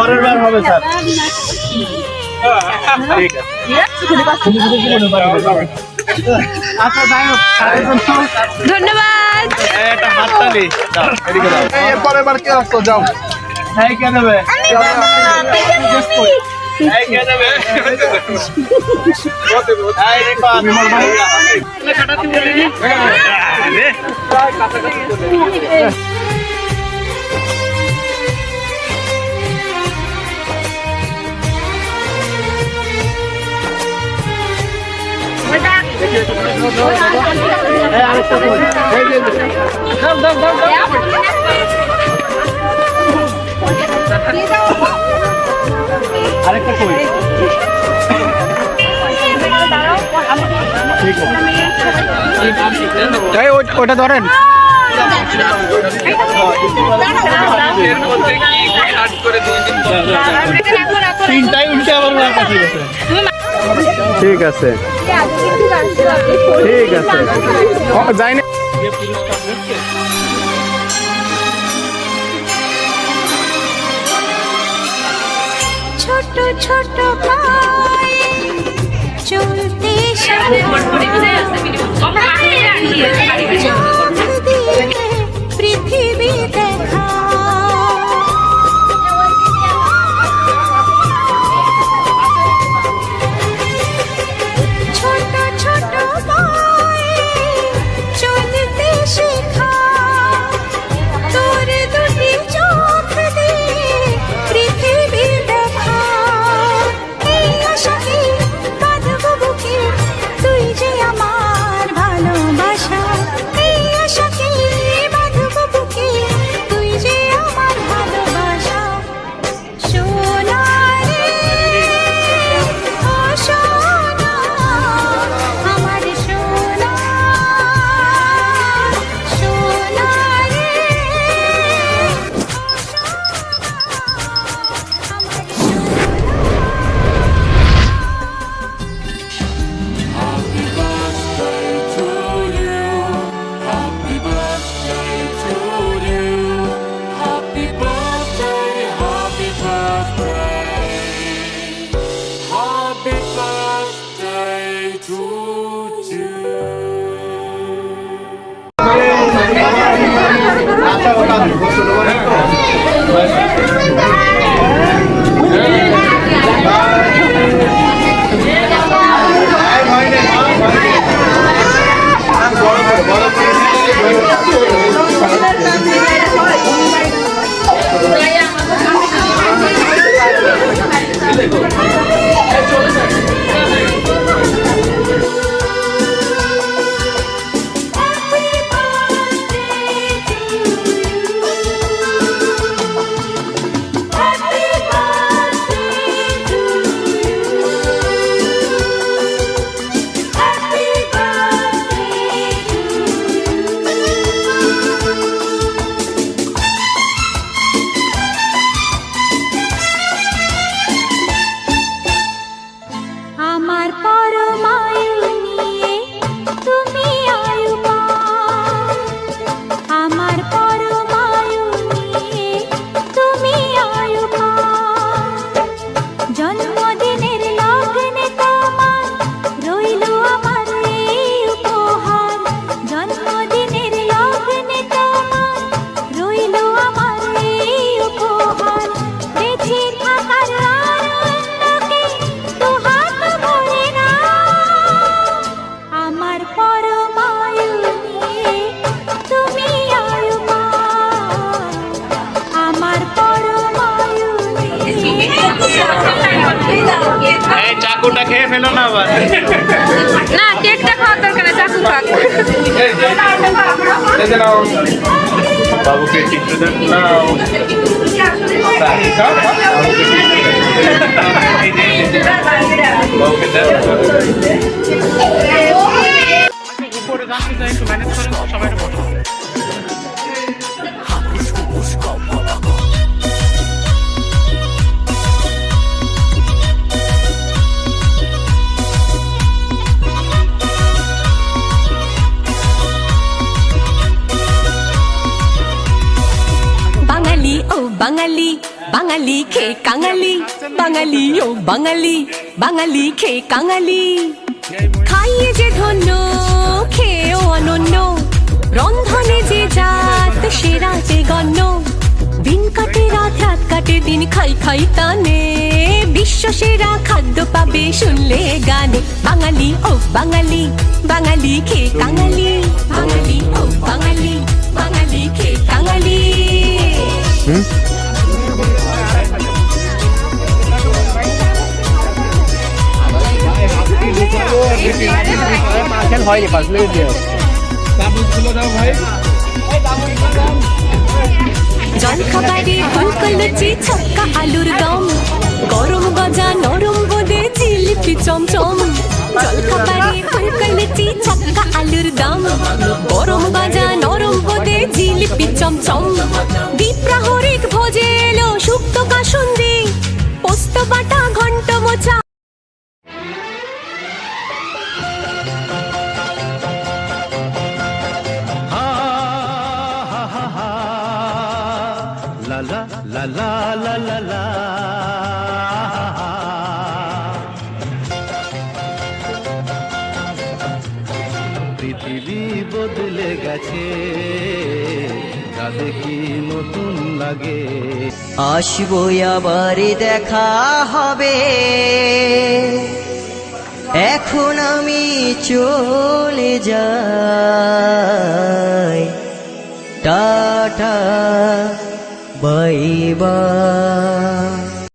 পরের বার হবে স্যার। ঠিক আছে। আচ্ছা যাই হোক, ধন্যবাদ। একটা হাততালি দাও, এদিকে দাও। এই পরের বার কে আসছো, যাও। এই কে দেবে? এই কে দেবে? এই রিপা, বিমল ভাই। কাটাতে বলিনি? আরে কাটাকাটি বলে। আরেকটা কই? ওটা ধরেন। তিনটাই উল্টে আবার ঠিক আছে, ঠিক আছে, যাই না। ছোট ছোট পায়ে চলতে পৃথিবী দেখা, ছোট ছোট পায়ে চলতে শেখা, তোর দুটি চোখ দিয়ে পৃথিবী দেখা, এই আশাকে বাঁধবো বুকে, তুই যে আমার ভালোবাসা, এই আশাকে বাঁধবো বুকে, তুই যে আমার ভালোবাসা। সোনা রে ও সোনা, আমার সোনা, সোনা রে ও সোনা, আমার আমার পরমায়ু নিয়ে তুমি আয়ুমান, আমার পরমায়ু নিয়ে তুমি আয়ুমান, জন্মদিনের লগ্নে তোমার রইল আমার এই উপহার, জন্মদিনের লগ্নে তোমার রইল আমার এই উপহার, বেঁচে থাকার আনন্দকে দুহাত ভরে না, আমার পরমায়ু নিয়ে তুমি আয়ুমান, আমার পরমায়ু নিয়ে। এই চাকুটা খেয়ে ফেলো না আবার। না, কেকটা খাওয়ার দরকার না, চাকু খাক। বাবুকে টিপতে দেন না। বাবুকে দেন। উপরে যাচ্ছি, একটু ম্যানেজ করেন, সবাই বসো। বাঙালি ও বাঙালি বাঙালি খে কাঙালি, বাঙালি ও বাঙালি, বাঙালি খে কাঙালি। খাইয়ে যে ধন্য, খেয়েও অনন্য, রন্ধনে যে জাত সেরা যে গণ্য। দিন কাটে রাত, রাত কাটে দিন, খাই খাই তানে, বিশ্ব সেরা খাদ্য পাবে শুনলে গানে। বাঙালি ও বাঙালি, বাঙালি খে কাঙালি, বাঙালি ও বাঙালি, বাঙালি খে কাঙালি। জলখাবারে ফুলকো লুচি, ছক্কা আলুর দম, গরম গজা নরম বোঁদে জিলিপি চমচম। জলখাবারে ফুলকো লুচি, ছক্কা আলুর দম, গরম গজা নরম বোঁদে জিলিপি চমচম। দ্বীপ্রাহরিক ভোজে এলো শুক্তো কাসুন্দি, পোস্ত বাটা ঘন্ট মোচা। La la la la la la la. পৃথিবী বদলে গেছে, যা দেখি নতুন লাগে। আসবো আবার দেখা হবে, এখন আমি চলে যাই। Tata bye bye.